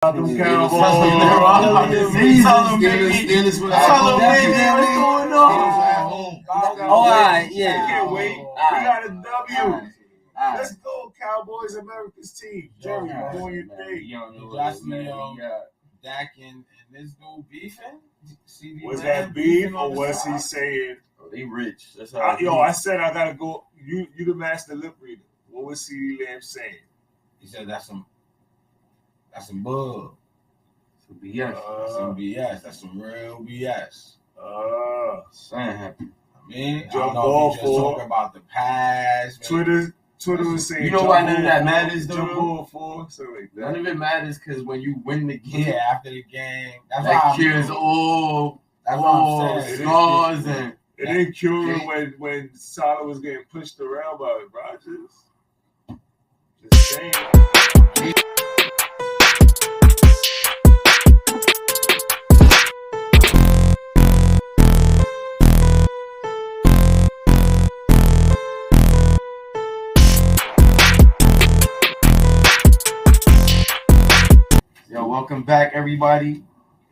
Them Cowboys. Tell them, baby. What's going on? All right, yeah. Can't wait. We got a W. Let's go, Cowboys, America's team. Jerry, doing your thing. Dak and this dude beefing? Ceedee Was that beef or was he saying? They rich. That's how. I said I gotta go. You the master lip reader. What was Ceedee Lamb saying? He said that's some bug. Some BS. Some BS. That's some real BS. Saying happy. I mean, Jump I don't know ball if he's just for talking about the past. Twitter was saying. You know why none of that matters, though? Jump ball for something like that. None of it matters because when you win the game, Yeah, after the game, that's that cures all scars and. It didn't cure when Saleh was getting pushed around by Rodgers. Just saying. Yo, welcome back, everybody.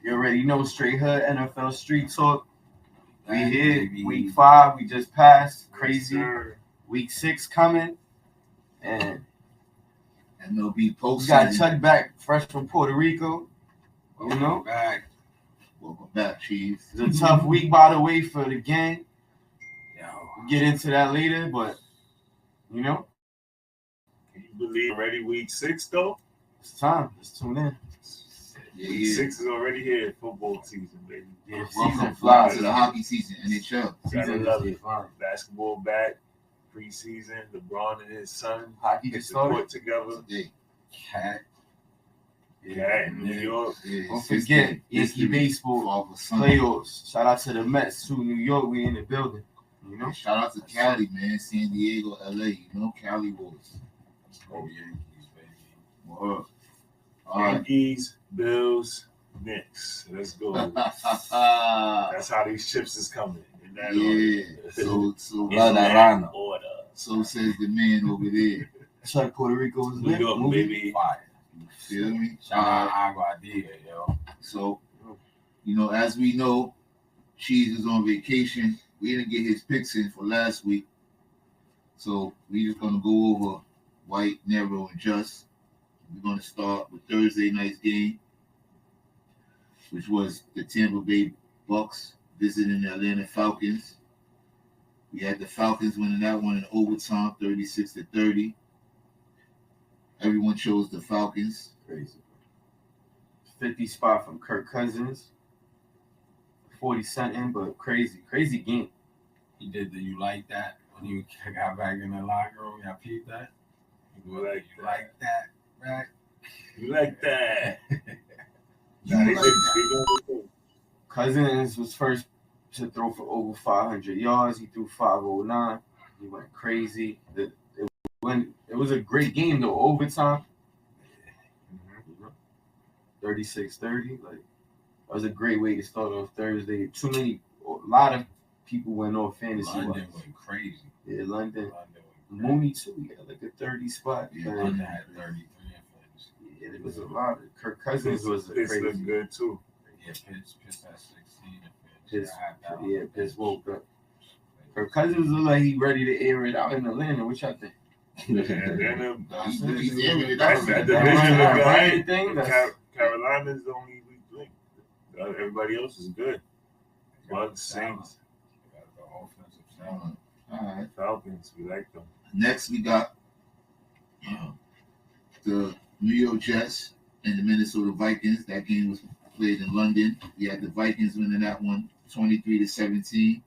You already know Straight Hood NFL Street Talk. We here, week 5. We just passed. Crazy. Yes, week 6 coming. And MLB postseason. we got Chuck back fresh from Puerto Rico. You know? Welcome back, Chief. It's a tough week, by the way, for the gang. Yo, Get into that later, but, you know, Can you believe already week 6 though? it's time. Let's tune in. Week 6 is already here. Football season, baby. Yeah, Welcome season fly flies. to the hockey season, NHL. Gotta Season love is it. flying. Basketball back. Preseason. LeBron and his son Hockey get just the started. court together. Today. Cat. Yeah, in New York. Don't forget, Yankee baseball Father, son. playoffs. Shout out to the Mets too. New York, we in the building. You know, Shout out to Cali, man. San Diego, LA. You know, Cali boys. oh Yankees, baby. All right. Yankees, Bills, Knicks. Let's go. That's how these chips is coming. In that order. So In that order. So says the man over there. Chuck, Puerto Rico was New lit. York, Movie. baby. Fire. Feel me? Shout out Agua Dia, yo. So, you know, as we know, Cheese is on vacation. We didn't get his picks in for last week. So we just gonna go over White, Narrow, and Just. We're gonna start with Thursday night's game, which was the Tampa Bay Bucks visiting the Atlanta Falcons. We had the Falcons winning that one in overtime, 36-30. Everyone chose the Falcons. Crazy. 50 spot from Kirk Cousins. 40 something, but crazy game. He did the you like that when he got back in the locker room. Y'all peeped that? You like that, right? You like that? You Nah, like they Cousins was first to throw for over 500 yards. He threw 509. He went crazy. It was a great game though. Overtime. 36-30. Like, that was a great way to start off Thursday. A lot of people went off fantasy. London went crazy. Yeah, London. Went Mooney too. He had like a 30 spot. Yeah, But, London had 33 in fantasy. yeah, there was a lot. Kirk Cousins was a This crazy. looked good too. Yeah, Pitts had 16 in fantasy. Piss woke up. Kirk Cousins looked like he ready to air it out in Atlanta. What y'all think? And then He's airing it that out. division That look Ryan good. thing, Carolina's the only weak link. Everybody else is good. Bucks, Saints, Got the offensive talent. All right. Falcons. We like them. Next, we got the New York Jets and the Minnesota Vikings. That game was played in London. We had the Vikings winning that one 23-17.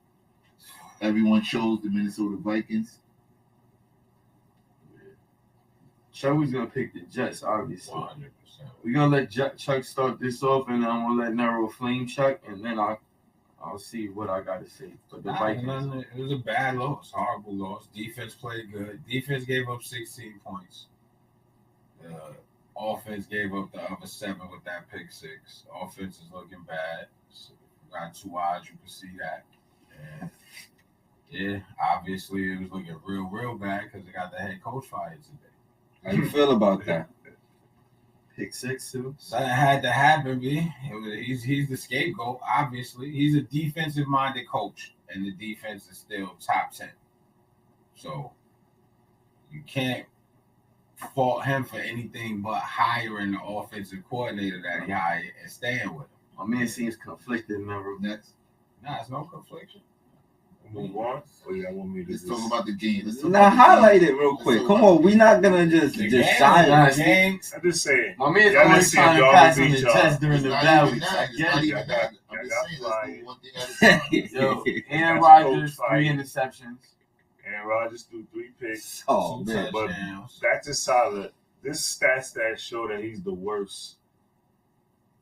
Everyone chose the Minnesota Vikings. Chuck was gonna pick the Jets, obviously. 100%. We're gonna let Chuck start this off, and I'm gonna let Narrow flame Chuck, and then I'll see what I gotta say. But the Vikings, It was a bad loss, horrible loss. Defense played good. Defense gave up 16 points. Offense gave up the other 7 with that pick 6. Offense is looking bad. So you got 2 eyes, you can see that. And yeah, obviously it was looking real bad because they got the head coach fired today. How you feel about that? pick six too. Something had to happen, B. He's the scapegoat, obviously. He's a defensive-minded coach, and the defense is still top 10. So you can't fault him for anything but hiring the offensive coordinator that he hired and staying with him. My man seems conflicted, remember? Next. Nah, it's no confliction. Move on. Oh yeah, I want me to Let's talk about the game. Now highlight it real quick. Come on, we're not gonna just shine on game. I'm just saying. My man's always trying to pass on the test during the valley. I get it. Yo, Aaron Rodgers, 3 interceptions. Aaron Rodgers threw 3 picks. Oh man, but back to Saleh. This stats show that he's the worst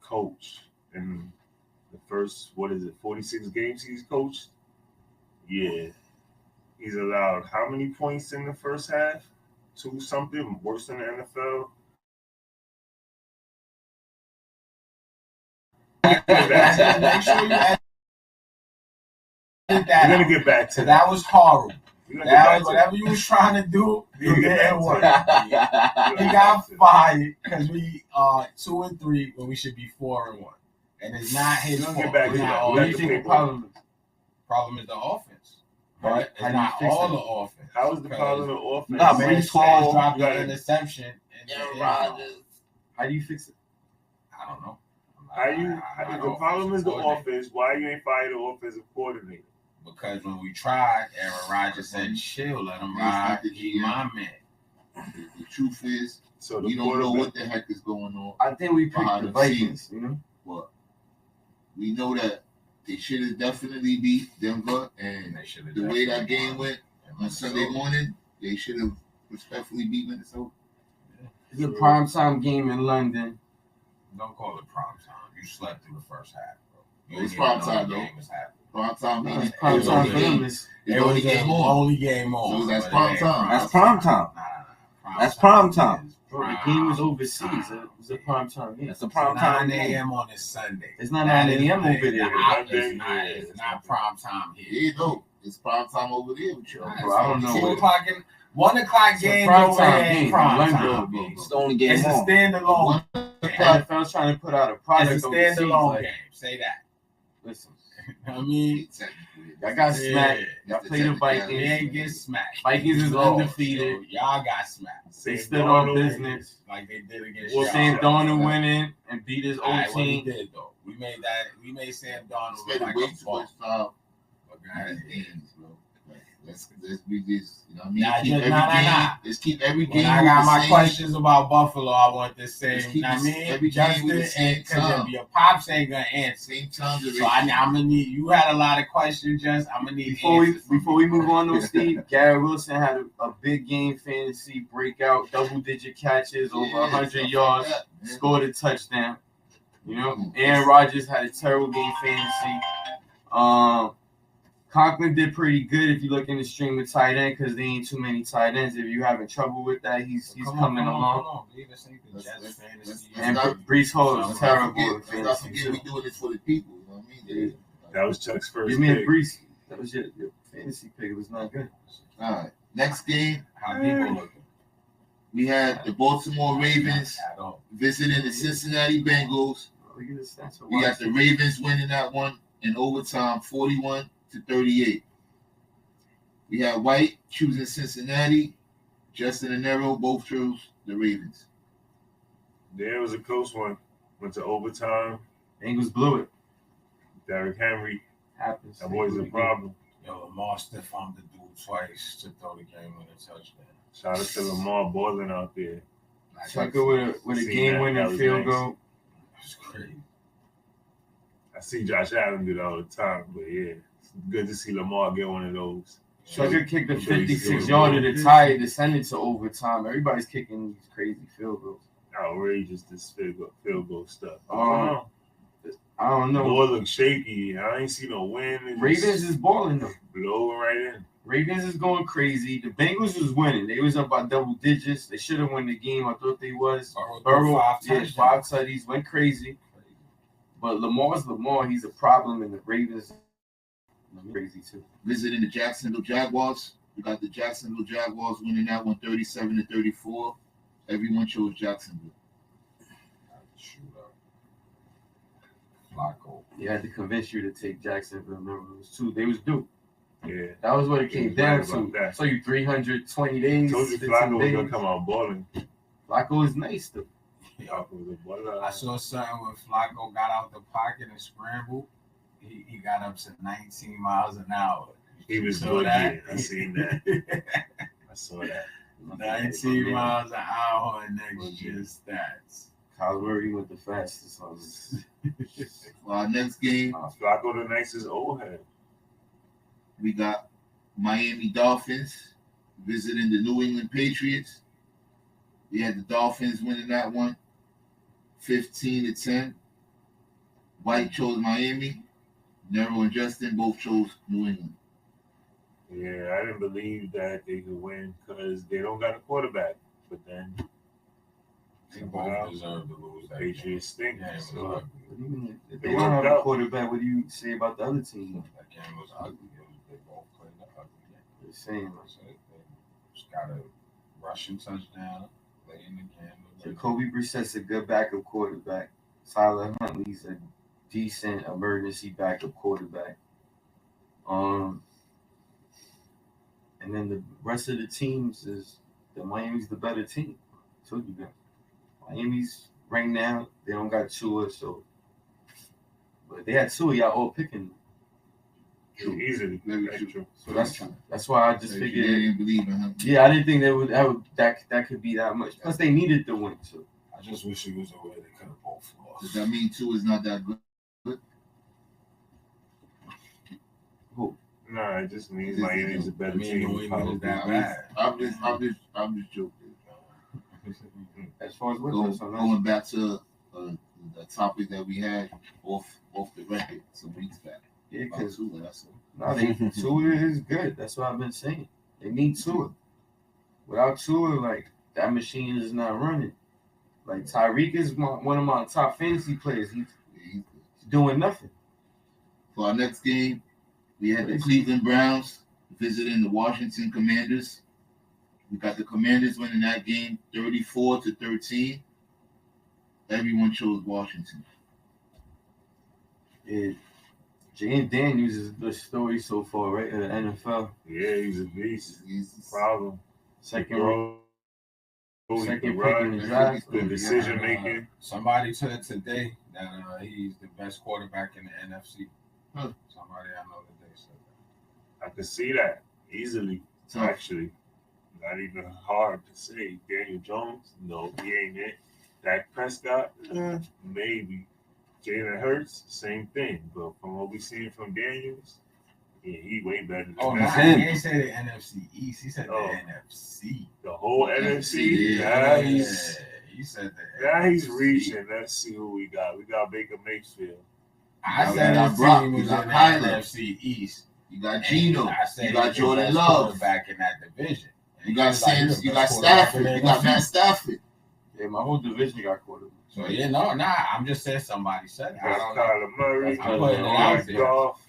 coach in the first 46 games he's coached. Yeah, he's allowed how many points in the first half? 2 something, worse than the NFL. Make sure you edit that. We're gonna get back to that. That was horrible. That was whatever you was trying to do. You didn't work. We got fired because we are 2 and 3 when we should be 4 and 1, and it's not his fault. Get back to that. What do you think the problem is? Problem is the offense. But it's not all the offense. How is the problem of the offense? Nah, man, Brees Hall dropped the interception. And Rodgers. How do you fix it? I don't know. The problem is the offense. Why you ain't fired the offensive coordinator? Because when we tried, Aaron Rodgers said, "Chill, let him ride. He's my man." The truth is, so we don't know what the heck is going on. I think we picked the Vikings. You know what? We know that they should have definitely beat Denver, and the way that game went on Sunday morning, they should have respectfully beat Minnesota. It's a primetime game in London. Don't call it primetime. You slept through the first half, bro. It's primetime, though. Primetime means primetime for them. It was the only game on. So that's primetime. That's primetime. That's primetime. Bro, the game was overseas. It's a primetime game. It's a primetime 9 a.m. on this Sunday. It's not 9 a.m. over there. It's not primetime here. Yeah, no. It's primetime over there with you. Bro, I don't know. 1 o'clock game over here. Primetime. It's the only game. It's a standalone. The NFL's trying to put out a product. It's a standalone game. Say that. Listen. I mean, y'all got smacked. Y'all played the Vikings. They ain't get smacked. Vikings is undefeated. So y'all got smacked. They stood on business. Like they did against y'all. Sam Darnold winning and beat his old team. We did, though. We made Sam Darnold look like a ball. Let's be this. You know what I mean? Let's keep every game. When I got my questions about Buffalo, I want the same. Every game with the same time. Your pops ain't gonna answer. Same time. So I'm gonna need. You had a lot of questions, just I'm gonna need. Before we move on, though, Steve, Garrett Wilson had a big game fantasy breakout, double-digit catches, over 100 yards, scored a touchdown. You know, Aaron Rodgers had a terrible game fantasy. Conklin did pretty good if you look in the stream of tight end because there ain't too many tight ends. If you're having trouble with that, he's coming along. And Brees Hall is terrible. Let's not forget we doing this for the people. You know what I mean? That was Chuck's first pick. Brees. That was your fantasy pick. It was not good. All right. Next game. How people looking? We had the Baltimore Ravens visiting the Cincinnati Bengals. We got the Ravens winning that one in overtime, 41-38. We had White choosing Cincinnati. Justin and Nero both chose the Ravens. There was a close one. Went to overtime. Bengals blew it. Derrick Henry. Happens. That boy's a problem. Yo, Lamar stiff-armed the dude twice to throw the game winning touchdown. Shout out to Lamar balling out there. Tucker with a game-winning field goal. That's crazy. I see Josh Allen do that all the time, but yeah, it's good to see Lamar get one of those. Tucker kicked a 56-yarder to tie it to send it to overtime. Everybody's kicking these crazy field goals. Outrageous, this field goal stuff. I don't know. Boy looks shaky. I ain't see no win. Ravens is balling though. Blowing right in. Ravens is going crazy. The Bengals was winning. They was up by double digits. They should have won the game. I thought they was. Burrow, 5 tutties, went crazy. But Lamar's Lamar. He's a problem, and the Ravens crazy too. Visiting the Jacksonville Jaguars. We got the Jacksonville Jaguars winning that one 37-34. Everyone chose Jacksonville. Shootout. Flacco. He had to convince you to take Jacksonville. Remember, it was 2. They was due. Yeah. That was what it came down to. That. So you 320 days. Told you Flacco was gonna come out balling. Flacco is nice though. I saw something when Flacco got out the pocket and scrambled. He got up to 19 miles an hour. He was good. Yeah, I seen that. I saw that. 19 miles an hour and next year's stats. Kyle Murray with the fastest on this. For our next game, Flacco the nicest old head. we got Miami Dolphins visiting the New England Patriots. We had the Dolphins winning that one, 15-10. White chose Miami. Nero and Justin both chose New England. Yeah, I didn't believe that they could win because they don't got a quarterback. But then They both deserve to lose that Patriots stink. game. So What do you mean? If They they don't have worked a out. quarterback, what do you say about the other team? That game was ugly. They both played an ugly game. You're saying So they just got a rushing touchdown late in the game. Jacoby Brissett's a good backup quarterback. Tyler Huntley's a decent emergency backup quarterback. And then the rest of the teams is the Miami's the better team. I told you that. Miami's right now they don't got Tua, so but they had Tua, y'all all picking. easily. Very true. True. So that's why I just They figured. didn't believe in him. Yeah, I didn't think that could be that much. Plus, they needed the win too. I just wish it was a way they could have both lost. Does that mean Tua is not that good? Nah, it just means Miami's a better team. New England is that bad. I'm just joking. As far as Going back to the topic that we had off the record some weeks back. yeah, About because Tua, that's all. no, Tua is good. That's what I've been saying. They need Tua. Without Tua, like that machine is not running. Like Tyreek is one of my top fantasy players. He's doing nothing. For our next game, we had the Cleveland Browns visiting the Washington Commanders. We got the Commanders winning that game 34-13. Everyone chose Washington. Yeah. Jane Daniels is the story so far, right? In the NFL. Yeah, he's a beast. He's Problem. Second Second pick run, in the draft. the decision making. Somebody said today that he's the best quarterback in the NFC. Huh. Somebody I know today said that. I could see that easily. So, Actually, not even hard to say. Daniel Jones, no, he ain't it. Dak Prescott, maybe. Jalen Hurts, same thing. But from what we seen from Daniels, yeah, he way better than Oh, no, that. he didn't say the NFC East. He said Oh. the NFC. The whole NFC. Yeah. He said that. Now he's reaching. Let's see who we got. We got Baker Mayfield. I You said got his Brock, team you was got in the Kyler. NFC East. you got And Geno. I said You got he's the Jordan best Love. quarterback in that division. And You he got was like, Sam. he's the You got best quarterback Stafford. in the You got NFC. Matt Stafford. Yeah, my whole division got quarterback. So I'm just saying somebody said it. I Got don't know. Kyler Murray. I'm putting it out there. Goff.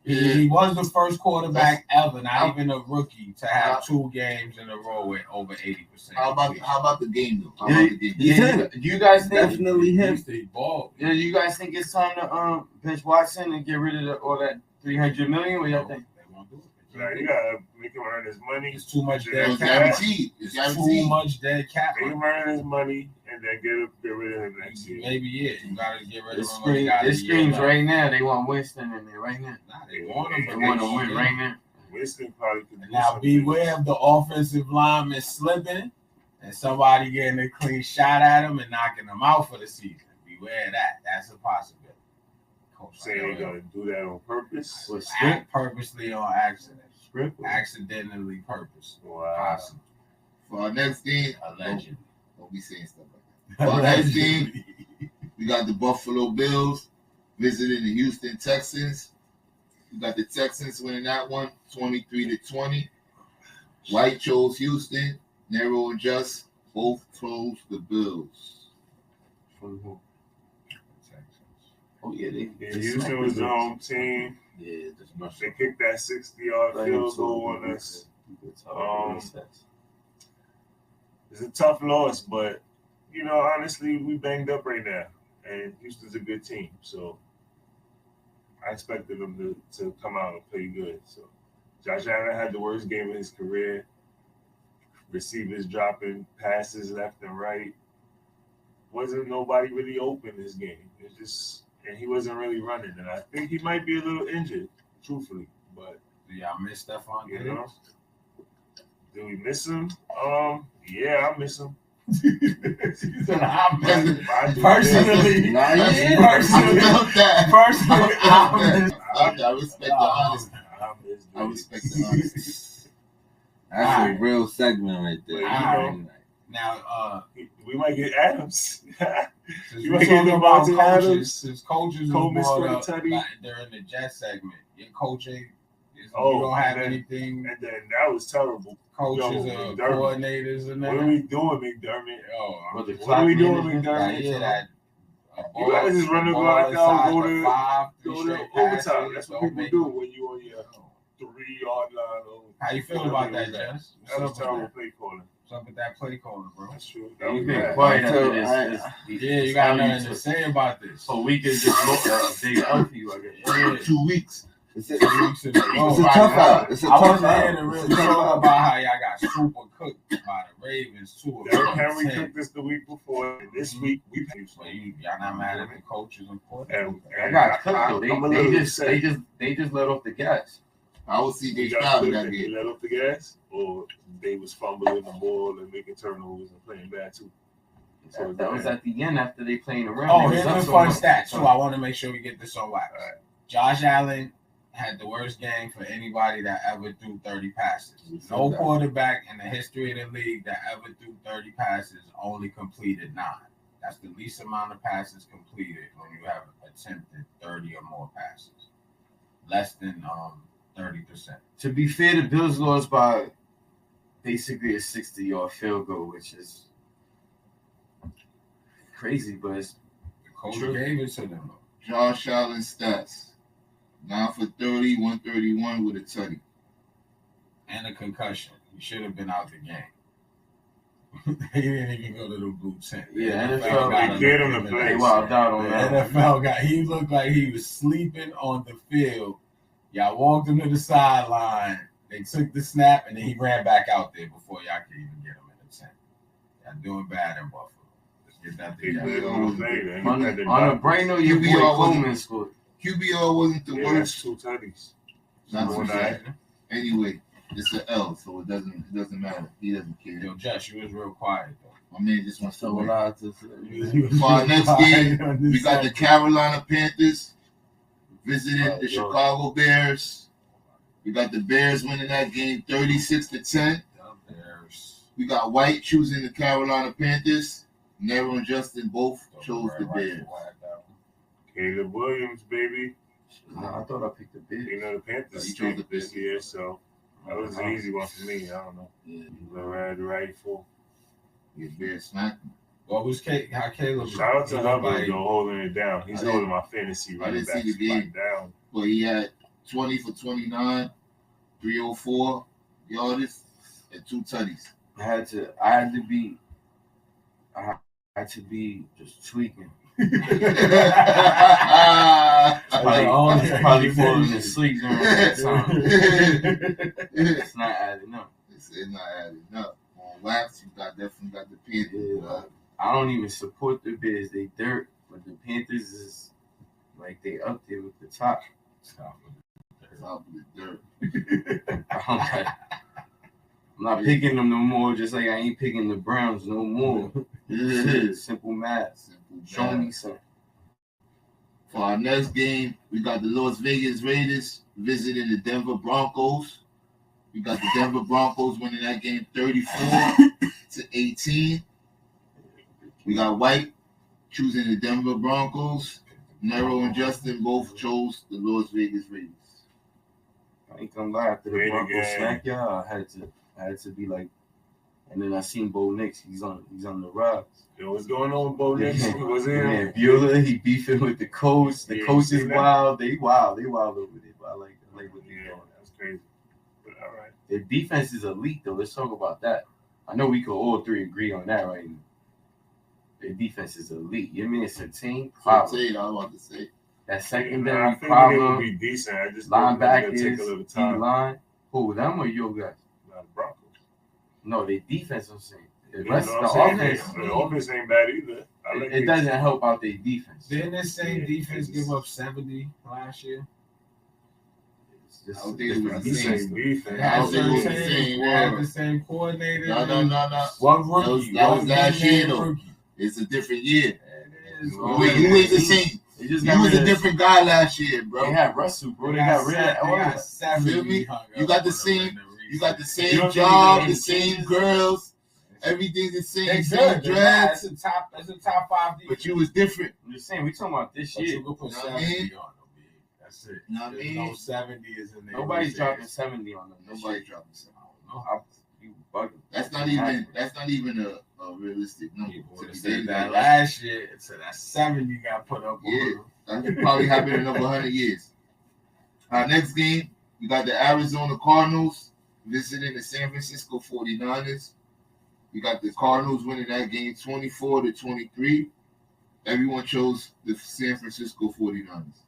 He was the first quarterback ever, not even a rookie, to have 2 games in a row with over 80%. How about the game though? How Yeah, about the game? Yeah, you guys think? Definitely him. He balled. Yeah, you guys think it's time to bench Watson and get rid of all that $300 million? What y'all think? They won't do it. Like, you gotta make him earn his money. It's too much Yeah, dead It's cap. guaranteed. It's It's guaranteed. too much dead cap. Make him earn his money and then get rid of him next year. Maybe You gotta get rid It of him. when he got a year screams left. right now. They want Winston in there right now. Nah, they want him, They but want to won't win get right him. now. Winston probably could do Now something. beware of the offensive lineman slipping and somebody getting a clean shot at him and knocking him out for the season. Beware of that. That's a possibility. Coach Saying they're gonna do that on purpose. With act purposely on accident. script. Accidentally purpose. Wow. Possible. For our next game, Allegedly. don't be saying stuff like that. For our next game, we got the Buffalo Bills visiting the Houston Texans. We got the Texans winning that one 23-20. White chose Houston. Nero and Just both chose the Bills. From who? Oh yeah, they. Yeah, Houston was the home team. Yeah, just much. They kicked that 60-yard field goal on us. It's a tough loss, but honestly, we banged up right now, and Houston's a good team, so I expected them to come out and play good. So Josh Allen had the worst game of his career. Receivers dropping passes left and right. Wasn't nobody really open this game. It's just, and he wasn't really running. And I think he might be a little injured, truthfully. But Do y'all miss Stephon you Diggs? know, do we miss him? Yeah, I miss him. He said, I miss him. I do. Personally, Nah, yeah. personally, I felt that. personally, I miss I respect the honesty. I miss I Diggs. respect the honesty. That's Alright. a real segment right there. Alright. Now, We might get Adams. since You we're might get talking about Devontae coaches, Adams. since coaches Coleman was brought scored a up tutty. like, during the Jet segment, your coaching, you Oh, don't have and then- anything, And then that was terrible. coaches Yo, or McDermott. coordinators and What are that. we doing, McDermott? What are we doing, McDermott? that. You gotta just run the ball clock out, inside go the to- five, Go three to straight overtime. passes, That's what don't people make- do when you on your 3-yard line. Or How you feel about that, Jess? That was What's up terrible with play calling. that? What's up with that play calling, bro? That's true. Yeah, That was you've been bad. quiet Until after this. Yeah, you got nothing to say about this. So we could just look at a big L for you, I guess. Yeah. 2 weeks. It's a, 2 weeks in a row. it's a tough out. It's a I tough wasn't out. here to really talk about how y'all got super cooked by the Ravens too. Derrick Henry took this the week before. And this week we paid So y'all not mad at the coaches and coordinators. And I got cooked though. I'm a They little just upset. let off the gas. I will see They Jay Stroud in got that they game. let off the gas, or they was fumbling the ball and making turnovers and playing bad too. So That was at the end after they playing around. Oh, They here's was up a so fun much. stat too. I want to make sure we get this on wax. All right. Josh Allen had the worst game for anybody that ever threw 30 passes. No quarterback in the history of the league that ever threw 30 passes only completed 9. That's the least amount of passes completed when you have attempted 30 or more passes. Less than 30%. To be fair, the Bills lost by basically a 60-yard field goal, which is crazy, but it's The coach True. gave it to them. Josh Allen stats. 9 for 30, 131 with a tutty. And a concussion. He should have been out the game. He didn't even go to the boot tent. Yeah, The NFL got they get him to in play. they the- wild out on The that. NFL guy, he looked like he was sleeping on the field. Y'all walked him to the sideline. They took the snap, and then he ran back out there before y'all could even get him in the tent. Y'all doing bad in Buffalo. Let's get that They together. played on the play. Then he On had the the brain of your boy QBR Coleman scored. QBR wasn't the Yeah, that's worst. 2 tutties. Not One too night. bad. Anyway, it's an L, so it doesn't matter. He doesn't care. Yo, Josh, you was real quiet, though. My man just wants to So win. what I just For our next game, we got the Carolina Panthers visiting the Chicago Bears. We got the Bears winning that game 36-10. We got White choosing the Carolina Panthers. Nero and Justin both chose the Bears. Caleb Williams, baby. I thought I picked the Bills. You know the Panthers He chose stink the this Bears. year, so that was an easy one for me. I don't know. Yeah, Red rifle. yeah, Bears smacked him. What was how Caleb? Shout out to He Hubbard looked like- though, holding it down. He's I didn't- holding my fantasy I running didn't back see the game. spot down. But he had 20 for 29, 304 yards, and 2 tutties. I had to be just tweaking. Probably falling asleep during that time. It's not adding up. It's not adding up. On wax, you definitely got the Panthers. Yeah. I don't even support the Bears. They dirt, but the Panthers is like they up there with the top. Top of the dirt. I'm not picking them no more. Just like I ain't picking the Browns no more. Simple math. Simple Show math. me something. For our next game, we got the Las Vegas Raiders visiting the Denver Broncos. We got the Denver Broncos winning that game 34-18. We got White choosing the Denver Broncos. Nero and Justin both chose the Las Vegas Raiders. I ain't gonna lie. After the Great Broncos again. smack y'all, I had to be like. And then I seen Bo Nix. He's on the rise. Yo, what's going on, Bo Nix? Yeah. He was Man, in. Bueller, he beefing with the coach. The Yeah, coach you is seen that? wild. They wild over there. But I like what they Yeah, doing. that's crazy. But all right. Their defense is elite, though. Let's talk about that. I know we could all three agree on that right now. Their defense is elite. You mean it's a team I problem? was about to say. That I secondary think they will problem. be decent. I just think they're gonna take a little Linebackers, time. D-line. Who, them or your guys? Not the Broncos. No, they defense, I'm saying. The You rest know of what the I'm saying? offense, The offense ain't bad either. I like it doesn't help out their defense. Didn't this same Yeah, defense it's- give up 70 last year? It's just I don't a think it was different the the same. same They defense. had I don't think it was the the same same, they had word. the same coordinator. No. One rookie. That was one last year, big-name though. rookie. It's a different year. It is. Oh, You ain't the same. They just You got was rid a of. different guy last year, bro. They had Russell, bro. They got rid of all of that. 70 Feel me? hung You up got the on them same- in the You got the reseason. You same don't think job, they the made same changes? girls, everything's the same, They same good. dreads, That's a top 5 defense. but you was different. I'm just saying, we talking about this But year. you could put You know what I 70 mean? on them, B. That's it. You know what I There's mean? no 70 is in there. Nobody's dropping 70 on them. Nobody dropping something. You bugging. That's not even a realistic number. People To would have be said dated that like last year. So that 70 got put up Yeah. on them. that could probably happen in another 100 years. Our next game, we got the Arizona Cardinals visiting the San Francisco 49ers. We got the Cardinals winning that game 24-23. Everyone chose the San Francisco 49ers.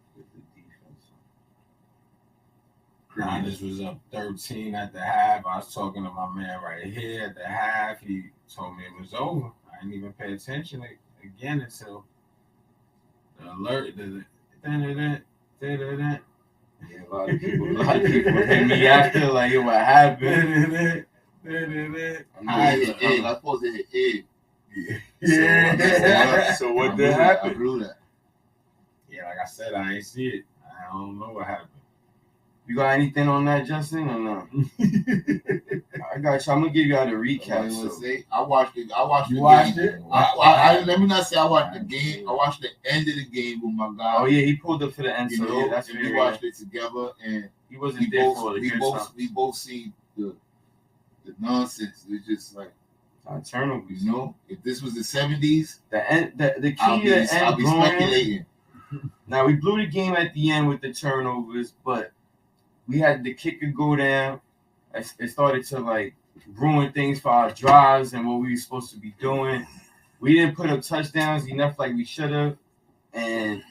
Niners was up 13 at the half. I was talking to my man right here at the half. He told me it was over. I didn't even pay attention again until the alert. Yeah, a lot of people hit me after, like, yo, what happened? I'm supposed to hit egg. Yeah. So what I did blew I happen? blew that. Yeah, like I said, I ain't see it. I don't know what happened. You got anything on that, Justin, or no? I got you. I'm gonna give you all the recap. I So. say I watched it. I watched You the watched game. it? Let me not say I watched the game. I watched the end of the game with my guy. Oh yeah, he pulled up for the end. You So know, yeah, that's and fair. we watched it together, and He wasn't there for the good time. we both seen the nonsense. It's just like, Turnovers. you know, if this was the 70s, The I'll key to the I'll end be going. speculating. Now we blew the game at the end with the turnovers, but we had the kicker go down. It started to like ruin things for our drives and what we were supposed to be doing. We didn't put up touchdowns enough like we should have, and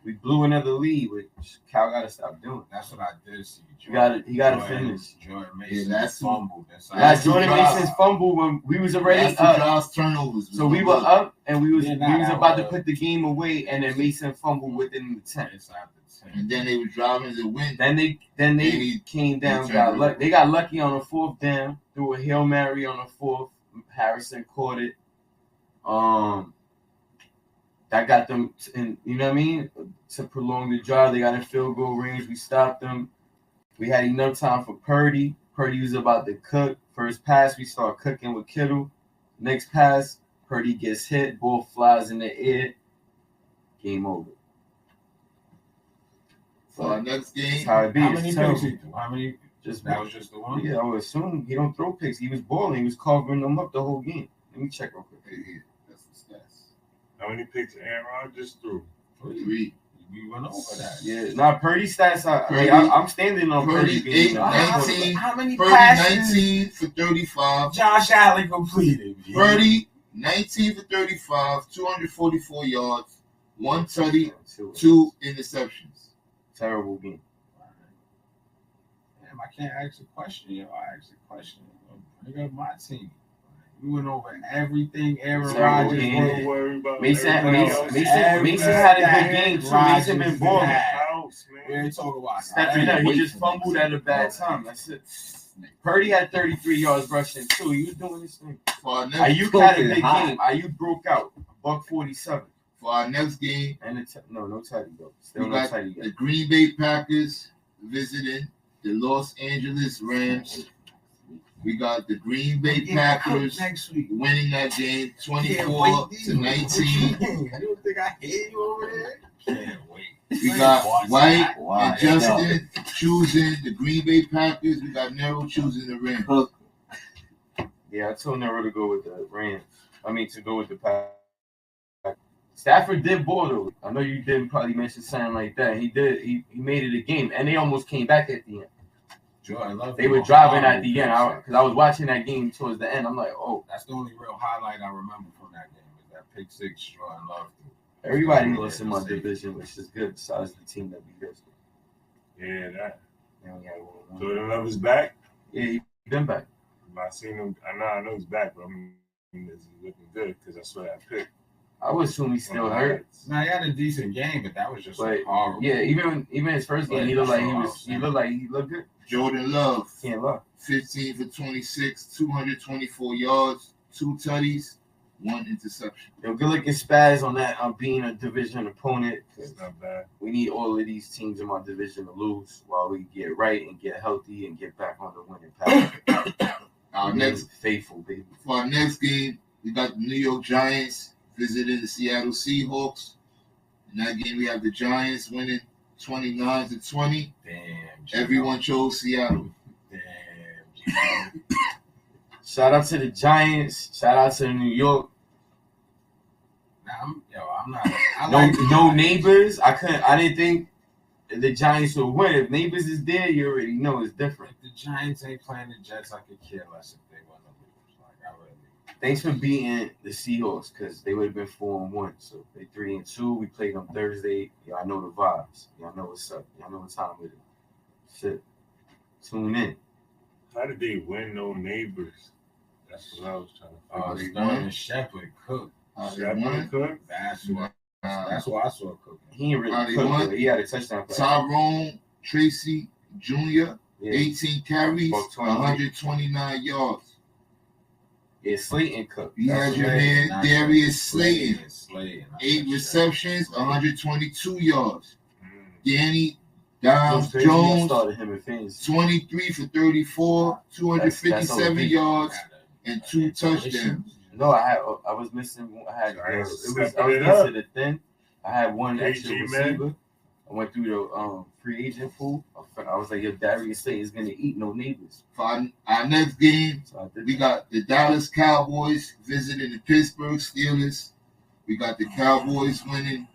we blew another lead, which Cal got to stop doing. That's what I did see. He got to finish. Jordan Mason that's who- fumbled. Last two Jordan drives. Mason's fumble when we was already That's the up. drives turnovers. So we were up and we was Yeah, nah, that about to was- put the game away, and then Mason fumbled within the 10. Inside the 10. and then they were driving to win. Then they he- came down, he got turned lucky. They got lucky on the 4th down, threw a Hail Mary on the 4th. Harrison caught it. That got them, you know what I mean, to prolong the drive. They got in field goal range. We stopped them. We had enough time for Purdy. Purdy was about to cook. First pass, we start cooking with Kittle. Next pass, Purdy gets hit. Ball flies in the air. Game over. For our next That's game, how it be. How It's many terrible. picks he threw? How many? Just That was just the one? Yeah, I would assume he don't throw picks. He was balling. He was covering them up the whole game. Let me check real quick. yeah, that's the stats. How many picks Aaron Rodgers threw? 3. We went over that. Yeah, now Purdy stats. Purdy- I'm standing on Purdy, Purdy being 19. How many Purdy passes 19 for 35. Josh Allen completed? B? Purdy 19 for 35, 244 yards, 1 tutty, 2 interceptions. Terrible game. Damn, I can't ask a question. I asked a question. Bring up my team. We went over everything Aaron Terrible Rodgers game. did. Don't worry about Mason everybody else. Mason had a good game too. Mason been balling. House, We man. ain't talking about Stepping that. up, he just fumbled at a bad time. That's it. Purdy had 33 yards rushing too. He was doing his thing. For our next, Ayuk had a big game. Ayuk broke out. $147. for our next game, And no tidy though. Still we no got tidy the yet. Green Bay Packers visiting the Los Angeles Rams. We got the Green Bay Packers next week. winning that game Can't 24 wait, to 19. You don't think I hear you over there? Can't wait. We got White Why? and Justin choosing the Green Bay Packers. We got Nero choosing the Rams. Yeah, I told Nero to go with the Rams. To go with the Packers. Stafford did ball though. I know you didn't probably mention something like that. He did. He made it a game, and they almost came back at the end. Joy, I love They you. were driving at the end because I was watching that game towards the end. I'm like, oh, That's the only real highlight I remember from that game is that pick six, Jordan Love. Everybody lost in my division, which is good. Besides the team that we lost. Yeah, that. Now we got one. Jordan Love is back. Yeah, he been back. I seen him. I know he's back, but I mean, is he looking good? Because I saw that pick. I would assume he's still hurt. Now he had a decent game, but that was just But horrible. yeah, even his first game, he looked like he looked good. Jordan Love, Can't lie. 15 for 26, 224 yards, 2 tutties, 1 interception. Yo, good looking spaz on that. Being a division opponent. It's not bad. We need all of these teams in my division to lose while we get right and get healthy and get back on the winning path. Our next faithful, baby. For our next game, we got the New York Giants visiting the Seattle Seahawks. In that game, we have the Giants winning 29-20. Damn. Everyone chose Seattle. Damn. Shout out to the Giants. Shout out to New York. I'm not. No neighbors. I didn't think the Giants would win. If neighbors is there, you already know it's different. If the Giants ain't playing the Jets, I could care less if they win or lose. Like I really. Thanks for beating the Seahawks because they would have been 4-1. So they 3-2. We played them Thursday. Y'all know the vibes. Y'all know what's up. Y'all know what time it is. Shit. Tune in. How did they win? No neighbors. That's what I was trying to figure out. Sterling Shepard cooked. Shepard Cook. That's what I saw cooking. He ain't really cooked, but he had a touchdown pass. Tyrone Tracy Jr., 18 carries, Buck 28. 129 yards. Yeah, Slayton cooked. You have your man Darius Slayton, 8 receptions, 122 yards. Danny Downs Jones, started him in fantasy. 23 for 34, 257 yards, and 2 touchdowns. No, I was missing. I was missing the thin. I had one extra receiver. I went through the free agent pool. I was like, yo, Darius Slayton is gonna eat no neighbors. For our next game, we got the Dallas Cowboys visiting the Pittsburgh Steelers. We got the Cowboys winning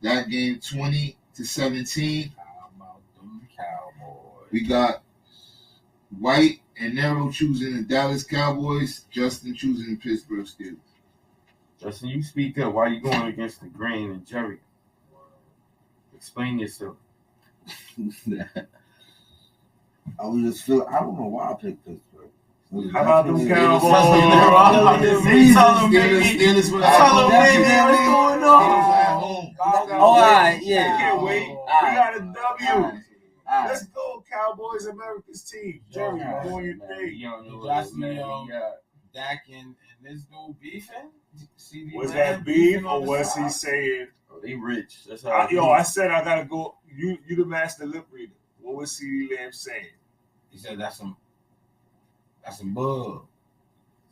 that game 20-17. How about them Cowboys? We got White and Nero choosing the Dallas Cowboys. Justin choosing the Pittsburgh Steelers. Justin, you speak up. Why you going against the grain and Jerry? Explain yourself. I was just feeling. I don't know why I picked Pittsburgh. How about them Cowboys? Steelers were at home. What's going on? All right, yeah. I can't wait. We got a W. Let's go, Cowboys, America's team. Jerry, doing your thing. Dak and this dude beefing? Ceedee Was that beef or was he saying? Oh, they rich. That's how. I said I gotta go. You the master lip reader. What was Ceedee Lamb saying? He said that's some bug.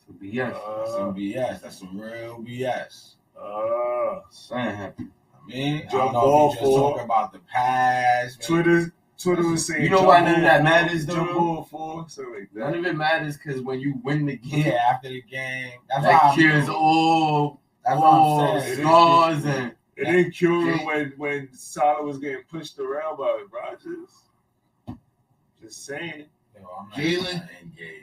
Some BS. That's some BS. That's some real BS. Something happened. I mean, I Jump don't know ball if he just for talking about the past. Twitter was saying. You know why none of that matters, though? Jump ball for something like that. None of it matters because when you win the game, Yeah, after the game. That's that cures all scars and. It didn't cure him when Saleh was getting pushed around by Rodgers. Just saying. Jalen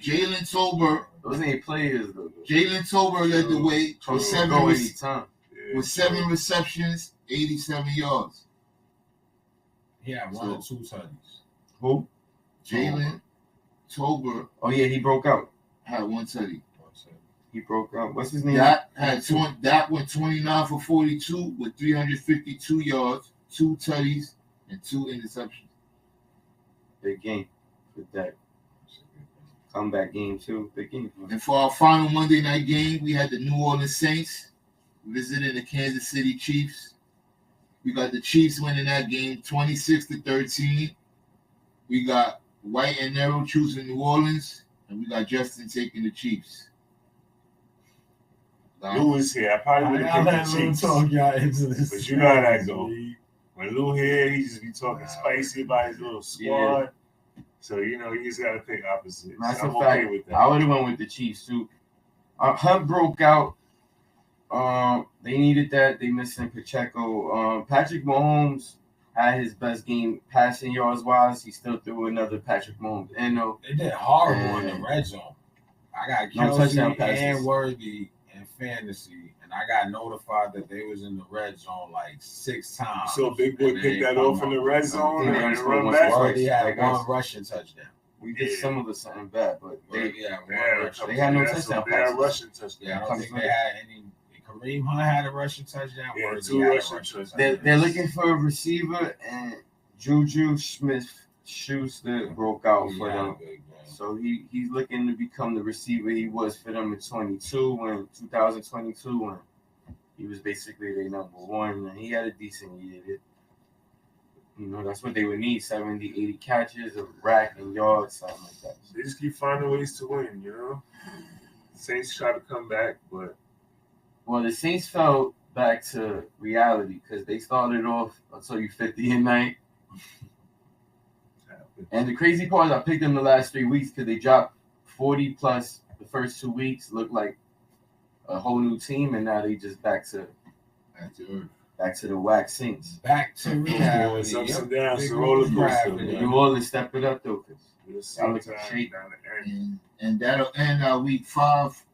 Tolbert. Those ain't players though. Jalen Tolbert led the way for 7 receptions, 87 yards. He had 1 or 2 tutties. Who? Jalen Tolbert. Oh yeah, he broke out. Had 1 tutty. He broke out. What's his name? That went 29 for 42 with 352 yards, 2 tutties, and 2 interceptions. Big game for that. Comeback game too. Big game. And for our final Monday night game, we had the New Orleans Saints visiting the Kansas City Chiefs. We got the Chiefs winning that game 26-13. We got White and Nero choosing New Orleans, and we got Justin taking the Chiefs. Lou is here. I probably would have picked the Chiefs. But you know how that go. When Lou here, he just be talking spicy about his little squad. Yeah. So, you just got to pick opposites. That's I'm a fact. okay with that. I would have went with the Chiefs, too. Hunt broke out. They needed that. They missing Pacheco. Patrick Mahomes had his best game passing yards-wise. He still threw another Patrick Mahomes. They did horrible in the red zone. I got Kelsey and Worthy in fantasy, and I got notified that they was in the red zone like 6 times. So Big Boy and they picked that ain't off come in the up. red zone think they and only run scored back. once. Already had Like one us. rushing touchdown. We did Yeah. some of the something bad, but they Yeah, one Yeah, rushing. They had no yeah, touchdown They had passes. rushing touchdowns. Yeah, I don't think they had any. Kareem Hunt had a rushing touchdown. Yeah, Worthy 2 had a rushing touchdowns. they're looking for a receiver, and Juju Smith-Schuster broke out for them. So he's looking to become the receiver he was for them in 2022 when he was basically their number one, and he had a decent year. That's what they would need, 70, 80 catches, a rack and yards, something like that. They just keep finding ways to win, Saints try to come back, but Well, the Saints fell back to reality because they started off, I'll tell you, 50 a night. And the crazy part is I picked them the last 3 weeks because they dropped 40 plus the first 2 weeks, looked like a whole new team, and now they just back to the whack Saints. Back to reality. it's ups and downs, Big it's a roller old coaster. gravity. man. New Orleans stepped it up though, because We'll see I look time shake. down the end. And that'll end our week 5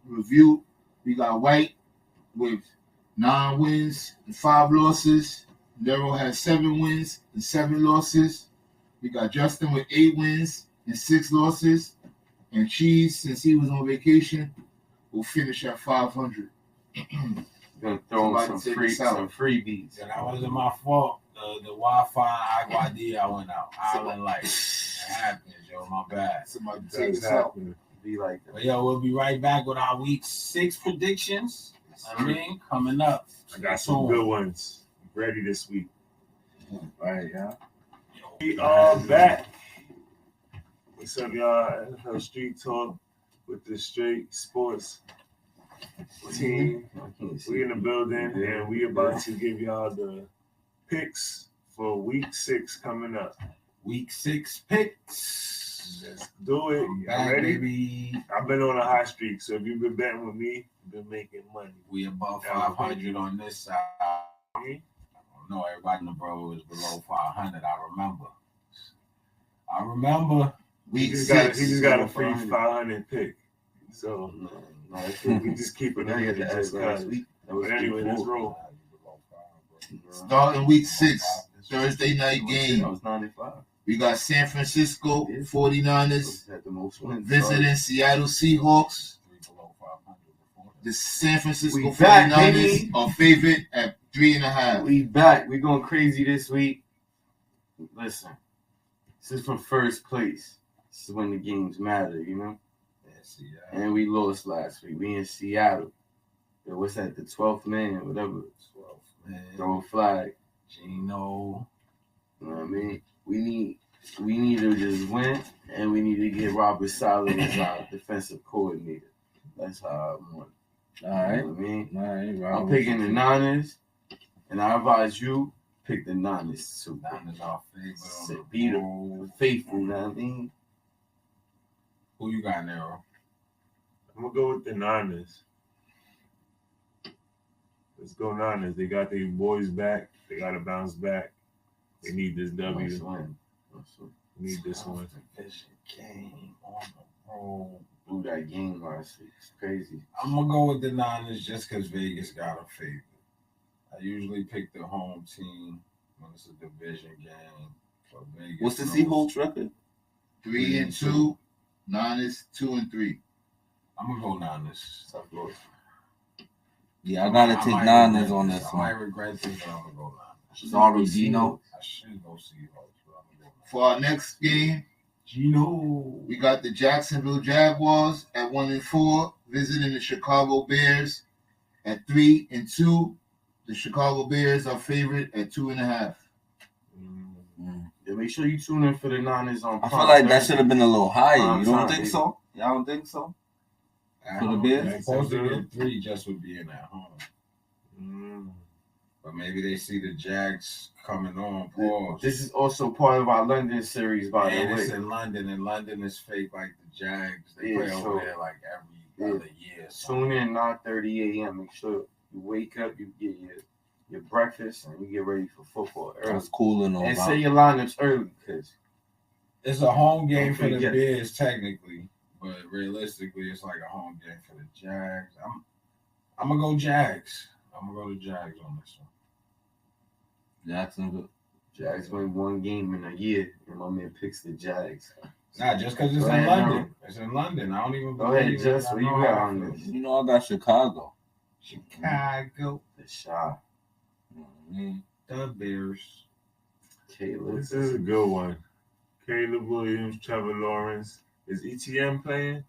review. We got White with 9 wins and 5 losses. Nero has 7 wins and 7 losses. We got Justin with 8 wins and 6 losses. And Cheese, since he was on vacation, will finish at 500. Gonna throw Somebody in take us out. some freebies. And that wasn't my fault. The Wi-Fi Aguadilla went out. Island light. It happens, yo. My bad. Somebody take Things us out. happen. Be like that. But yo, we'll be right back with our week 6 predictions. Coming up. I got some good ones ready this week. Right, yeah. We are back. What's up, y'all? NFL Street Talk with the Straight Sports team. We in the building, and we about to give y'all the picks for week 6 coming up. Week 6 picks. Let's do it. I'm You back, ready? baby. I've been on a high streak, so if you've been betting with me, you've been making money. We above Yeah, 500 on this side. Mhm. No, everybody in the bro is below 500. I remember. He Week just 6. got a free 500 pick. So No, we just keep it Now you under had to just ask last cause. week. That was But anyway, let's cool. roll. Starting week 6, Thursday night That game. was 95. We got San Francisco 49ers Had the most wins. visiting Seattle Seahawks. The San Francisco We back, 49ers baby. are favorite at 3.5. We back. We going crazy this week. Listen, this is for first place. This is when the games matter, And we lost last week. We in Seattle. What's that? The 12th man, whatever. 12th man. Throw a flag. Gino. You know what I mean? We need to just win, and we need to get Robert Saleh as our defensive coordinator. That's how I want it. All right. You know what I mean? All right. I'm picking the Niners, and I advise you pick the Niners too. Niners are favorite. Be the faithful, you know what I mean? Who you got, Nero? I'm gonna go with the Niners. Let's go Niners. They got their boys back. They gotta bounce back. They need this W. Must win. Need this one. Division game on the road. Blew that game last week. It's crazy. I'm gonna go with the Niners just because Vegas got a favorite. I usually pick the home team when it's a division game. But Vegas What's the knows- Seahawks record? 3-2. Niners 2-3. I'm gonna go Niners. Tough loss. Yeah, I gotta take might Niners regret on this. this I might one. regret this, but I'm gonna go Niners. Sorry, Gino. I should go Seahawks, but I'm gonna go For our next game, Gino. we got the Jacksonville Jaguars at 1-4, visiting the Chicago Bears at 3-2. The Chicago Bears are favorite at 2.5. Yeah, make sure you tune in for the Niners on I Prime feel like that Thursday. should have been a little higher. Prime You don't time, think baby. so? Y'all don't think so? I For the don't- Bears? They're supposed to get 3 just with being at home. Mm. But maybe they see the Jags coming on. Pause. This is also part of our London series, by and the it's way. in London, and London is fake like the Jags. They Yeah, play so- over there like every other year. Tune in 9:30 a.m. Make sure you wake up, you get your breakfast, and you get ready for football early. That's cool and all. And say your lineups early, because It's a home game Don't for the forget. Bears, technically, but realistically, it's like a home game for the Jags. I'm gonna go Jags. I'm gonna go to Jags on this one. Jacksonville. Jags win one game in a year, and my man picks the Jags. Nah, just because it's Go in ahead, London. Harold. It's in London. I don't even Go ahead, believe Jess. it. I What you know got how I on feel. this? You know I got Chicago. Chicago. The shot. The Bears. Caleb. This is a good one. Caleb Williams, Trevor Lawrence. Is ETN playing?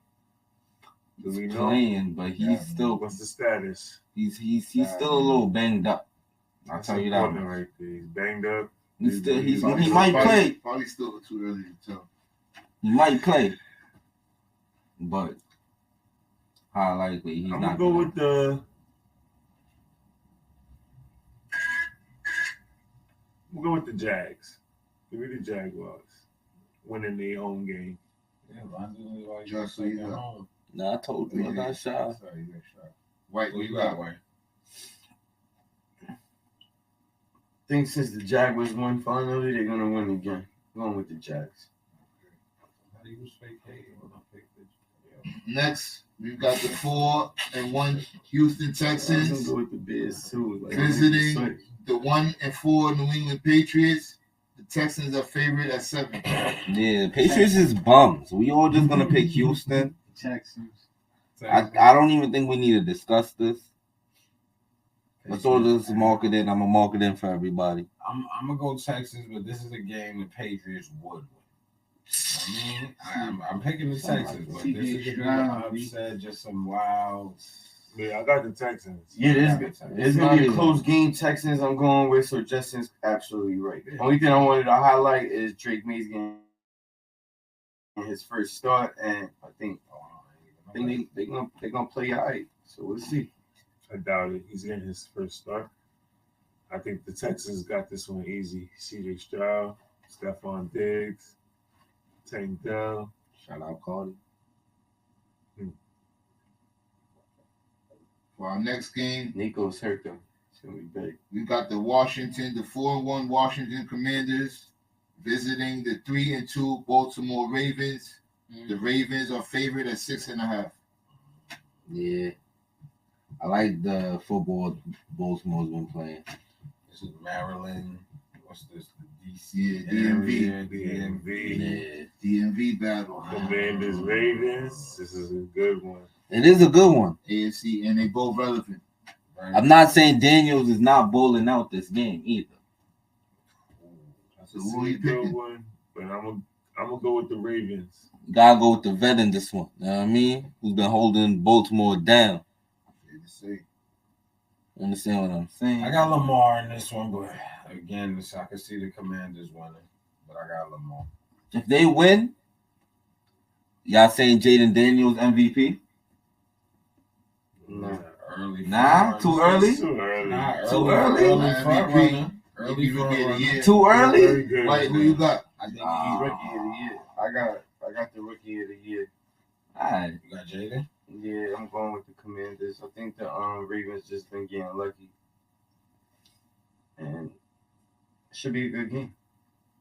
Do we He's know? playing, but he's still What's the status? he's still a little banged up. I'll That's tell you that important much. right there. He's banged up. He might play. Probably still too early to tell. He might play, but how likely he's I'm not gonna go with the. We'll go with the Jags. Give me the Jaguars winning their home game. Yeah, London is like Just so like you at know. home. Nah, I told you I got shot. Sorry, you got shot. White, Who you got, Wayne? I think since the Jaguars won finally, they're gonna win again. I'm going with the Jags. How do you fake Haiti when I pick this? Next, we've got the 4-1 Houston I'm gonna Texans go with the Bears too. Like, visiting the 1-4 New England Patriots. The Texans are favored at 7. Yeah, Patriots is bums. We all just gonna pick Houston. Texans. I don't even think we need to discuss this. Let's all just mark it in. I'm gonna mark it in for everybody. I'm gonna go Texans, but this is a game the Patriots would win. I mean, I'm picking the Texans, but this is gonna be an upset, just some wild. Yeah, I got the Texans. Yeah, It's it's gonna be a close game. Texans, I'm going with. So Justin's absolutely right. Only thing I wanted to highlight is Drake May's getting his first start, and I think they're gonna play all right. So we'll see. I doubt it. He's getting his first start. I think the Texans got this one easy. CJ Stroud, Stephon Diggs, Tank Dell. Shout out Cardi. For our next game, Nico's hurt though. It's gonna be big. we got the 4-1 Washington Commanders visiting the 3-2 Baltimore Ravens. The Ravens are favored at 6.5. Yeah, I like the football Baltimore's been playing. This is Maryland. What's this? The DC. Yeah, DMV. area, DMV. Yeah, DMV battle. Commanders Ravens. This is a good one. it is a good one. AFC, and they both relevant. Right? I'm not saying Daniels is not bowling out this game either. So This who is are you a good picking? one, but I'm gonna go with the Ravens. Gotta go with the vet in this one. You know what I mean? Who's been holding Baltimore down. You understand what I'm saying? I got Lamar in this one, but again, I can see the Commanders winning, but I got Lamar. If they win, y'all saying Jaden Daniels MVP? No. Early. Nah, front too runner. early? It's too early. Nah, Too early. early? Early front MVP. runner. Early If you front get a runner. year. Too early? Very good. White, who you got? I think Ah. he's rookie of the year. I got the rookie of the year. All right. You got Jaden? Yeah, I'm going with the Commanders. I think the Ravens just been getting lucky, and it should be a good game.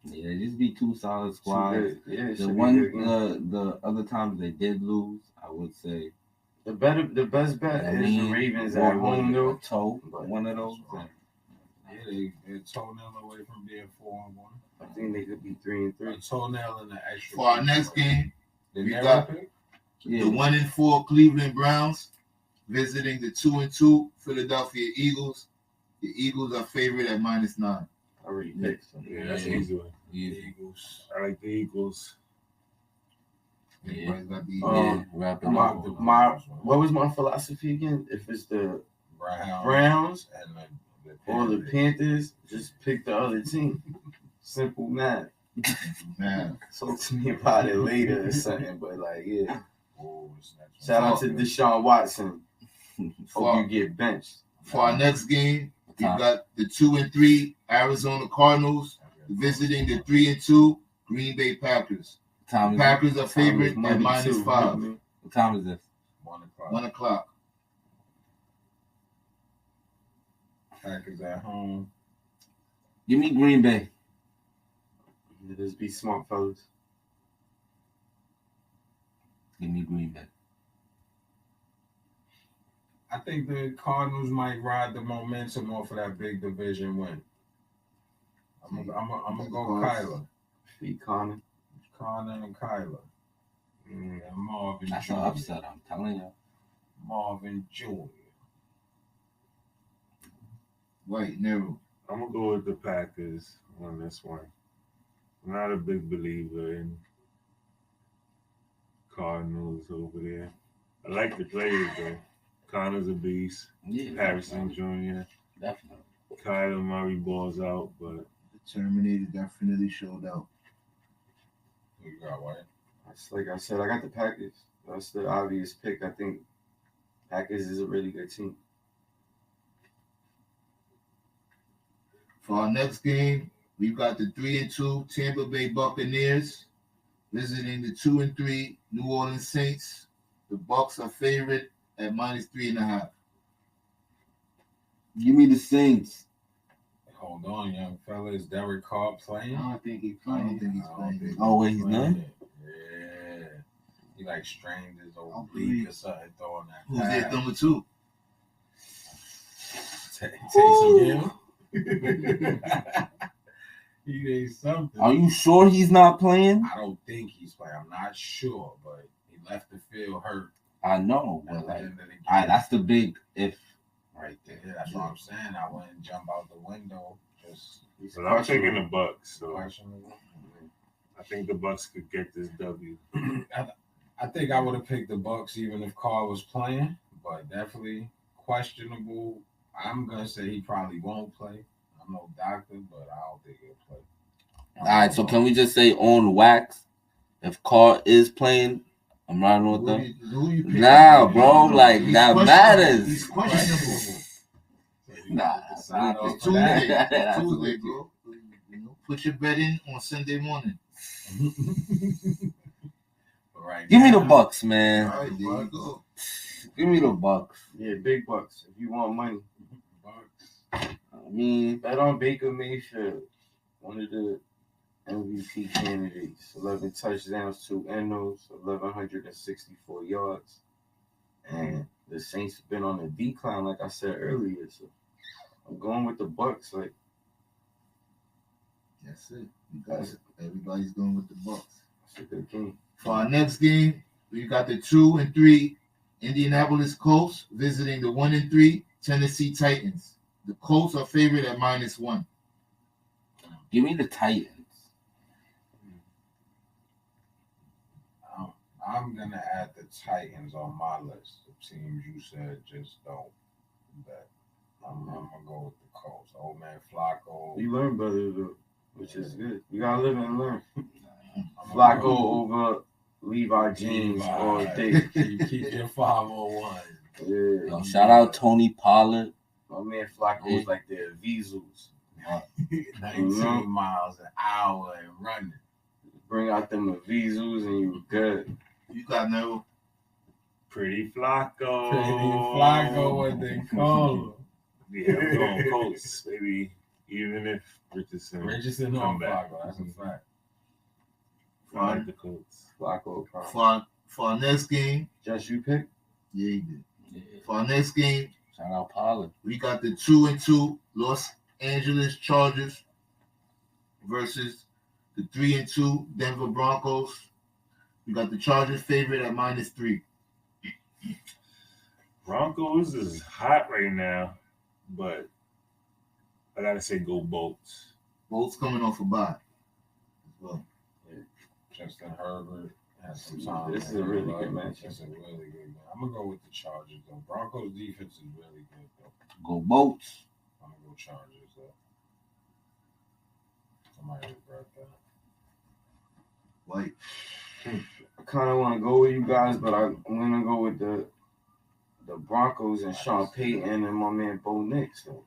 Yeah, just be two solid Should squads. be- yeah, it The should one, be a good game. the other times they did lose, I would say. The best bet I is mean, the Ravens what at was home it, though. a toe, one of those. Yeah, they're toenail away from being 4-1. I think they could be 3-3. A toenail in the extra. For our next game, The we narrow got- pick? Yeah, the 1-4 Cleveland Browns visiting the 2-2 Philadelphia Eagles. The Eagles are favored at -9. I already picked. So. Yeah, that's an easy one. The yeah, Eagles. I like the Eagles. Everybody's got the yeah, wrap it My, up. what was my philosophy again? If it's the Browns Browns and the or the Panthers. Panthers, just pick the other team. Simple math. Man, Talk to me about it later or something. But like, yeah. Oh, this next one. Shout out to Deshaun Watson. Hope for, you get benched. for our next game, we Top. got the 2-3 Arizona Cardinals visiting the 3-2 Green Bay Packers. Time is Packers are favored at Monday, too. -5. what time is this? 1 o'clock. 1 o'clock. Packers at home. Give me Green Bay. Just be smart, fellas. Give me Green Bay. I think the Cardinals might ride the momentum off of that big division win. I'm gonna go Kyler. Beat Connor. Connor and Kyler. Yeah, Marvin That's Jr. an upset, I'm telling you. Marvin Jr. White, narrow. I'm gonna go with the Packers on this one. I'm not a big believer in Cardinals over there. I like the players though. Connor's a beast. Yeah, Harrison Jr. Definitely. Kyler Murray balls out, but The Terminator definitely showed out. Who you got, White? That's like I said, I got the Packers. That's the obvious pick. I think Packers is a really good team. For our next game, we've got the 3-2 Tampa Bay Buccaneers visiting the 2-3 New Orleans Saints. The Bucs are favored at -3.5. Give me the Saints. Hold on, young fella. Is Derek Carr I playing? don't think he's I playing. don't think Oh, wait, he's playing not? it. Yeah. He like strained his don't oblique believe- or something throwing that. Who's their pass. number 2? Taysom Hill. He did something. Are you sure he's not playing? I don't think he's playing. I'm not sure, but he left the field hurt I know, at but the like, end of the game. that's the big if right there. Yeah, that's what I'm saying. I wouldn't jump out the window. Just but I'm taking the Bucks. So questionable. I think the Bucks could get this W. I think I would have picked the Bucks even if Carr was playing, but definitely questionable. I'm gonna say he probably won't play. I'm no doctor, but I don't think he'll play. All right, so can we just say on wax? If Carr is playing, I'm riding with them. Who you picking? Nah, bro, like He's that questionable. matters. He's questionable. Nah, Decide it's off It's of that. Tuesday. It's That's Tuesday, wicked. bro. You know, put your bet in on Sunday morning. Right Give me the now, Bucks, man. All right, there you go. Give me the Bucks. Yeah, big bucks. If you want money, Bucks. I mean, bet on Baker Mayfield, one of the MVP candidates. 11 touchdowns, 2 NOs, 1,164 yards. And the Saints have been on a decline, like I said earlier. So I'm going with the Bucks. Like, That's it. You guys, everybody's going with the Bucks. it's a good game. For our next game, we got the 2-3 Indianapolis Colts visiting the 1-3 Tennessee Titans. The Colts are favored at -1. give me the Titans. I'm gonna add the Titans on my list. The teams you said just don't bet. I'm gonna go with the Colts. Old man Flacco. You learn better, though, which is good. You got to live and learn. I'm gonna Flacco go over Levi James all day. Keep your 501. Yeah. Yo, shout out Tony Pollard. My man Flacco is like the Vizels. 19 miles an hour and running. Bring out them Vizels and you good. You got no. Pretty Flacco. Pretty Flacco, what they call him. Yeah, I'm going Colts, baby. Even if Richardson come on back. Flacco, that's a fact. I like the Colts. Flacco, probably. For our next game, Just you pick? yeah, he did. Yeah. For our next game, Shout out Pollard. we got the 2-2 Los Angeles Chargers versus the 3-2 Denver Broncos. We got the Chargers favorite at -3. Broncos is hot right now, but I gotta say go Bolts. Both coming off a bye as well. Justin Herbert has some time. This is a really good match. It's a really good match. I'm gonna go with the Chargers though. Broncos defense is really good though. Go Bolts. I'm gonna go Chargers though. Somebody regret that. White. I kind of want to go with you guys, but I'm going to go with the Broncos and Sean Payton and my man Bo Nix. So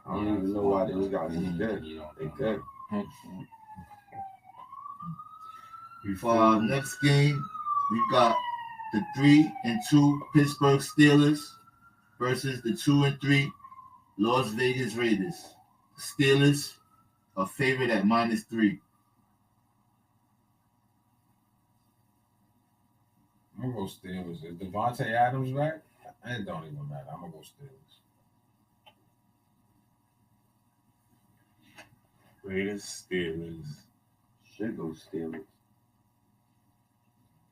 I don't even know why those guys are good. They good. For our next game, we've got the 3-2 Pittsburgh Steelers versus the 2-3 Las Vegas Raiders. The Steelers are favored at -3. I'm gonna go Steelers. Is Devontae Adams back? It don't even matter. I'm gonna go Steelers. Raiders, Steelers. Should go Steelers.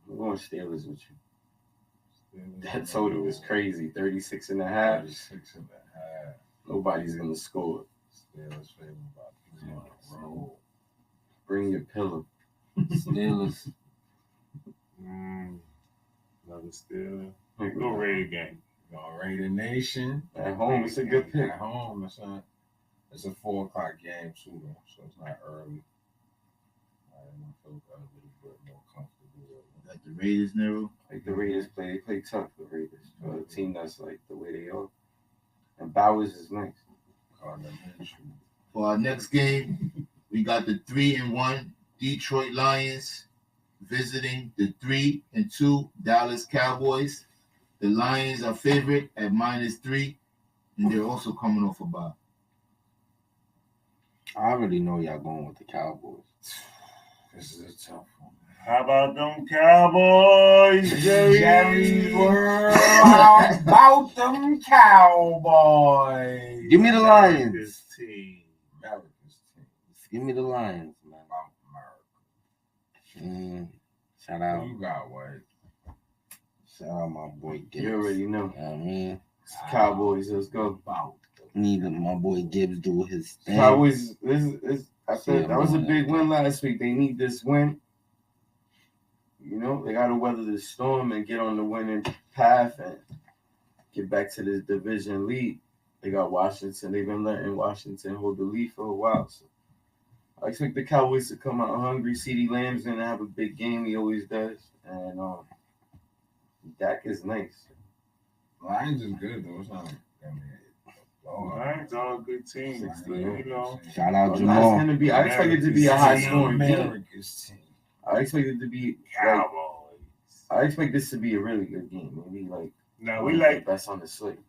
I'm going Steelers with you. That total is crazy. 36.5. 36.5. Nobody's gonna score. Steelers favored by 3 on the road. Bring your pillow. Steelers. Another Steelers. Go Raider game. Gonna Raider Nation. At home, it's a good pick. At home, it's a 4:00 game too, though, so it's not early. I feel a little bit more comfortable. Like the Raiders, Nero. Like the Raiders they play tough. The Raiders, a team that's like the way they are. And Bowers is nice. For our next game, we got the 3-1 Detroit Lions visiting the 3-2 Dallas Cowboys. The Lions are favorite at -3, and they're also coming off a bye. I already know y'all going with the Cowboys. This is a tough one. How about them Cowboys, Jerry? How about them Cowboys? Give me the Lions. This team. America's team. Give me the Lions, man. About America. Shout out. Who you got, White? Shout out my boy Gibbs. You already know. You know what I mean? It's the Cowboys. Let's go. About Need my boy Gibbs do his thing. Cowboys. I said that was a big win last week. They need this win. You know, they got to weather the storm and get on the winning path and get back to this division lead. They got Washington. They've been letting Washington hold the lead for a while. So I expect the Cowboys to come out hungry. Ceedee Lamb's going to have a big game. He always does. And Dak is nice. Lions is good, though. It's not like, Lions are a good team. 16, You know. Shout out That's Jamal. going to be. I expect it to be a high scoring game. America's team. I expect it to be. Cowboys. I expect this to be a really good game. Maybe like. Now we like best on the slate.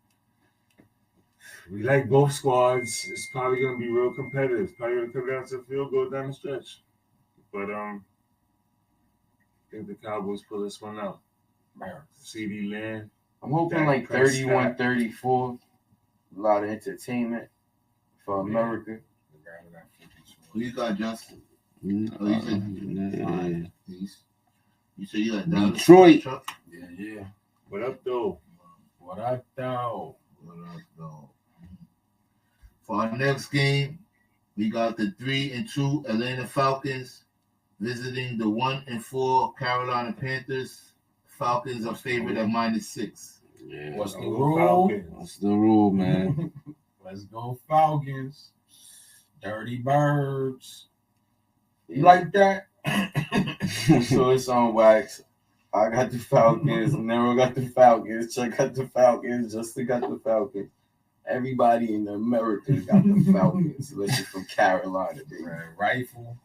both squads. It's probably gonna be real competitive. It's probably gonna come down to a field goal down the stretch. But I think the Cowboys pull this one out. Ceedee Lamb. I'm hoping like 31-34. A lot of entertainment for America. Who you got, Justin? You said you got Dallas? Detroit. Yeah. What up, though? What up, though? For our next game, we got the 3-2 Atlanta Falcons visiting the 1-4 Carolina Panthers. Falcons are favored at -6. Yeah. What's the rule? What's the rule, man? Let's go Falcons. Dirty Birds. You Yeah. like that? So it's on wax. I got the Falcons. Nero got the Falcons. Chuck got the Falcons. Justin got the Falcons. Everybody in America got the Falcons. Listen from Carolina, baby. Red Rifle.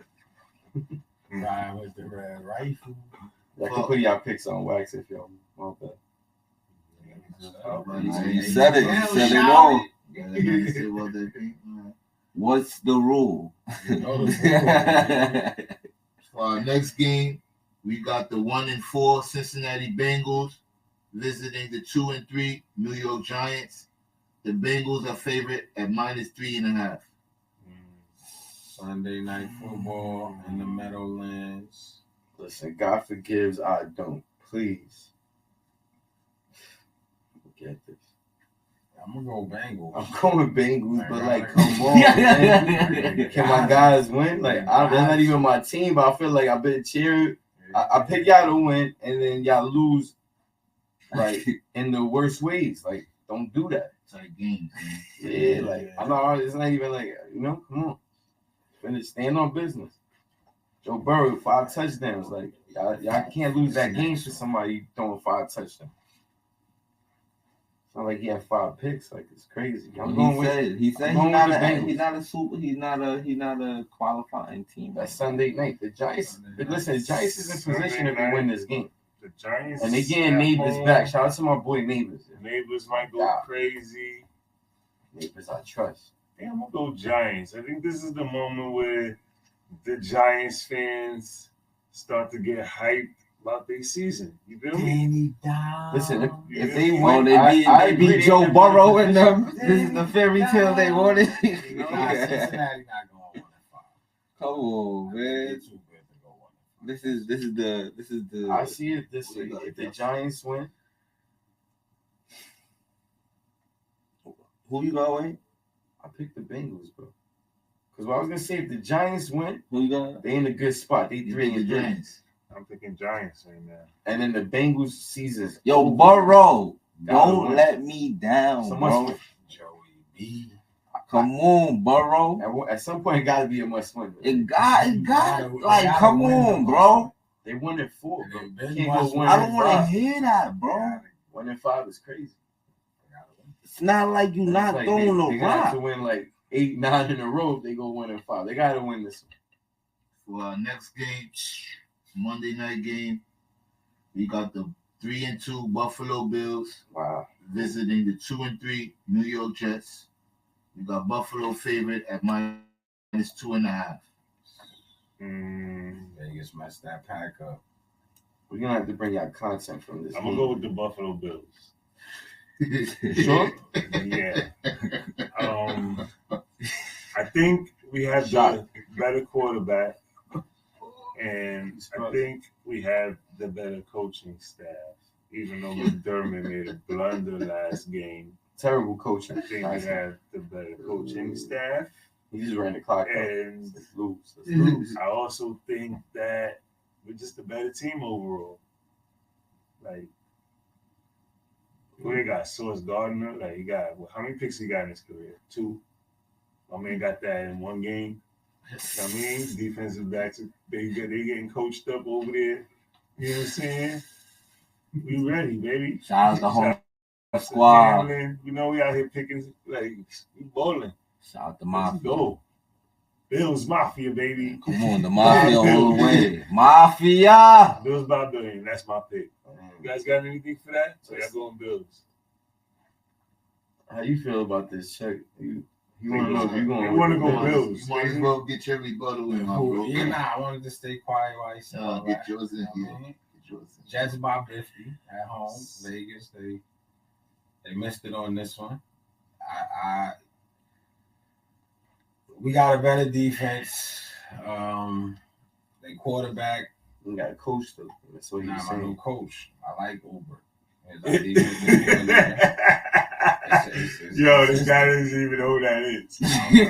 Ride with the Red Rifle. Y'all can put y'all picks on wax if y'all want that. You said it. You said it all. What's the rule? For our next game, we got the 1-4 Cincinnati Bengals visiting the 2-3 New York Giants. The Bengals are favorite at -3.5. Sunday night football in the Meadowlands. Listen, God forgives, I don't. Please. Get this. I'm going to go Bengals. I'm going Bengals, but like, come on, man. Can my guys win? Like, that's not even my team, but I feel like I've been cheering. I pick y'all to win, and then y'all lose, like, in the worst ways. Like, don't do that. It's like games, man. Yeah, like, I'm not, it's not even like, come on. Finish, stand on business. Joe Burrow, 5 touchdowns. Like, y'all can't lose that game for somebody throwing 5 touchdowns. It's not like he had 5 picks. Like, it's crazy. He said he's not a qualifying team. That's Sunday night. The Giants. Listen, the Giants is in position if they win this game. The Giants. And they getting Neighbors back. Shout out to my boy Neighbors. Neighbors might go crazy. Neighbors, I trust. Yeah, I'm gonna go Giants. I think this is the moment where the Giants fans start to get hyped about their season. You feel me? Danny down. Listen, if Yeah. they Oh, win, they agree beat Joe they Burrow win and them. This is the fairy tale they wanted. Nah, Cincinnati not going 1-5. Come on, They're man. too good to go 1-5. This is the. I see it this way. If the Giants win, Who you got, Wayne? I pick the Bengals, bro. Because what I was gonna say, if the Giants win, Who you got? they in a good spot. They You 3 think and the 3. Giants? I'm picking Giants right now. And then the Bengals season's Yo, over. Burrow, Gotta don't win. let me down, So bro. much Joey B. Come on, Burrow. at some point, it got to be a must win. It got, like, gotta come win on, the bro. They won at 4, bro. They been Can't go must 1 win. I don't and want to 5. hear that, bro. 1 and 5 is crazy. It's not like you not It's like throwing they no gonna have to rock. win like 8, 9 in a row if they go 1 and 5. They got to win this one. For our next game, Monday night game, we got the 3-2 Buffalo Bills Wow. visiting the 2-3 New York Jets. We got Buffalo favorite at -2.5. Vegas messed that pack up. We're going to have to bring out content from this I'm game. gonna go with the Buffalo Bills. Sure? Yeah. I think we have the better quarterback, and I think we have the better coaching staff. Even though McDermott made a blunder last game, Terrible coaching. I think we have the better coaching staff. He just ran the clock up. And Let's lose. Let's lose. I also think that we're just a better team overall. Like, who they got? Sauce Gardner. Like, he got, how many picks he got in his career? 2. My man got that in 1 game. I mean, defensive backs, they getting coached up over there. You know what I'm saying? We ready, baby. Shout out the whole Shout out to squad. gambling. You know, we out here picking, like, we bowling. Shout out the Let's Mafia. go. Bills Mafia, baby. Come on, the Mafia all the way. Mafia. Bills by $1 billion. That's my pick. You guys got anything for that? So y'all going Bills. How you feel about this check? You want to know if you're going You wanna go Bills. You might as well get your rebuttal in, my bro. Yeah, nah, I wanted to stay quiet while he said all Get that. yours in You know here. what I mean? Get yours in. Jets by 50 at home. Vegas, they missed it on this one. We got a better defense. They quarterback. You got a coach, though. That's what he's Nah, my new saying. coach. I like Uber. His defense is Yo, this guy doesn't even know who that is.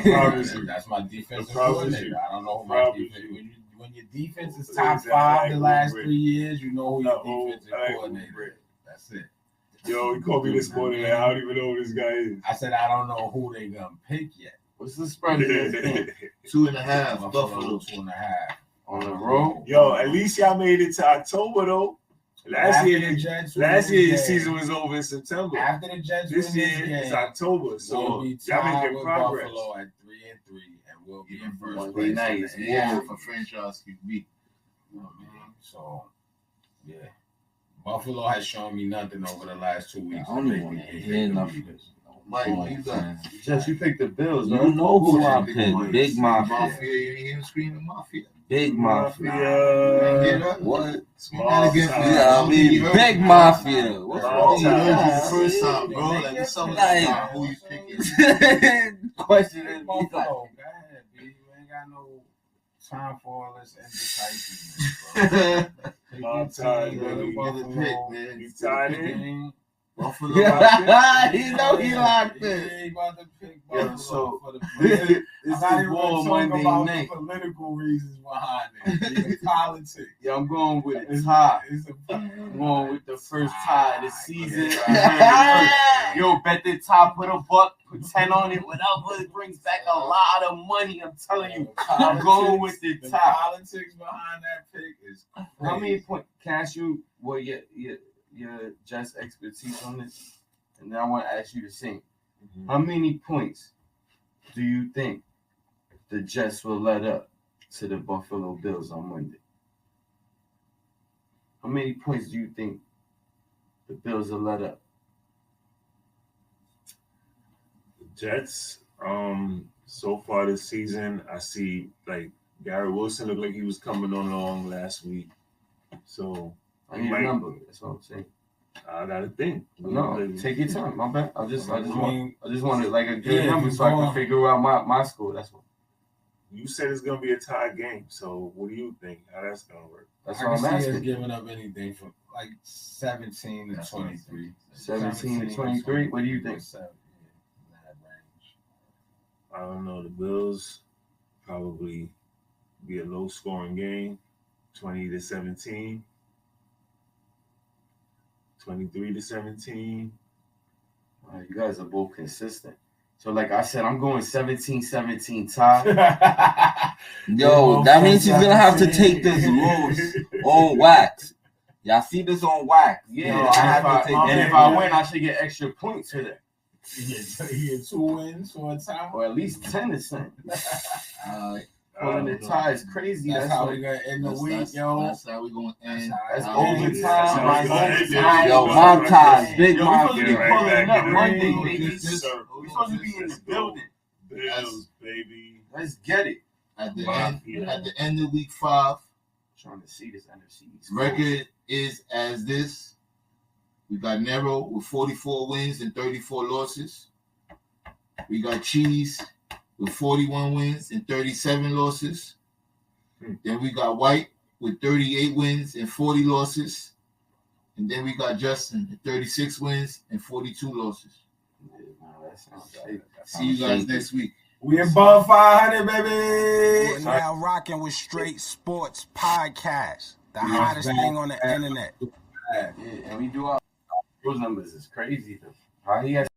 Promise you. That's my defensive Promise coordinator. you. I don't know who my Promise defense. you. When your defense is So top he's 5 the like last Uber. 3 years, you know who your defensive I like coordinator Uber. is. That's it. Yo, he called me this morning. Like, I don't even know who this guy is. I said I don't know who they gonna pick yet. What's the spread of this game? 2.5 Buffalo. 2.5 On the road? Yo, at least y'all made it to October though. Last year, your season was over in September. After the Jets This win year this game, it's October, so we'll be y'all tied making with progress. Buffalo at 3-3, and we'll be in first Monday place. night in is the yeah. AFC. For franchise QB. You know what I mean? So, yeah. Buffalo has shown me nothing over the last 2 weeks. I don't even want to hear nothing. Mike, what you got? Just you picked the Bills, You right? know who I Big picked. Mafia. Big Mafia. Mafia. You ain't hear him screaming Mafia. Big Mafia. Get up. What? Small against time. me. Yeah, I mean, Big Mafia. What's Small wrong? You heard you time. the first time, bro. Like, what's up with Like- that? Who you picking? Question is, Buffalo, he's like, go ahead, B. You ain't got no time for all this indecisiveness, bro. Small time, Take your baby. team, Get the pick, man. You tied in? Buffalo. yeah, he know he locked He in. ain't about to pick Yeah, Buffalo so- for the This I'm is not even War gonna talk Monday about night. the political reasons behind it. It's politics. Yeah, I'm going with a tie. It's a I'm going with the first tie of the season. Yeah. Yo, bet the tie, put a buck, put 10 on it, whatever. It brings back a lot of money. I'm telling you. I'm going with the The tie. politics behind that pick is crazy. How many points? Can I ask you what your just expertise on this? And then I want to ask you the same. How many points do you think the Jets will let up to the Buffalo Bills on Monday? How many points do you think the Bills will let up? Jets, so far this season, I see like Garrett Wilson looked like he was coming on along last week. So I need a number. That's what I'm saying. I gotta think. No, take your time. My bad. I just mean, wanted like a good number so I going- can figure out my score. That's what. You said it's gonna be a tie game, so what do you think? How that's gonna work? That's I what can I'm see us asking. giving up anything from like 17 to That's what I'm 23. 17 to 23. What do you think? Yeah, in that range. I don't know. The Bills probably be a low scoring game, 20 to 17, 23 to 17. You guys are both consistent. So, like I said, I'm going 17-17 tie. Yo, that means he's gonna have to take this loss on wax. Y'all see this on wax? Yeah, Yo, I have to take and that. if I win, I should get extra points for that. He get 2 wins for a tie. Or at least 10 or something. Pulling the don't know. tie is crazy. That's That's how like, we gonna end the That's, week, that's, yo. that's how we gonna end. That's how we overtime. end. That's how Like, it's gonna end. overtime. Yo, Yo, mom ties, big Yo, we mom. supposed to Get be right pulling back up in the Monday, ring. baby. This circle. We supposed to be in the Let's go. building. Bills, baby. Let's get it. At the Mafia. end of week 5, Trying to see this NFC record is as this. We got Nero with 44 wins and 34 losses. We got Cheese with 41 wins and 37 losses. Then we got White with 38 wins and 40 losses. And then we got Justin with 36 wins and 42 losses. That sounds shady. See you guys next week. We above 500, baby. You're now rocking with Str8Sports Podcast, the hottest thing on the internet. Yeah, and we do our those numbers is crazy though. How he has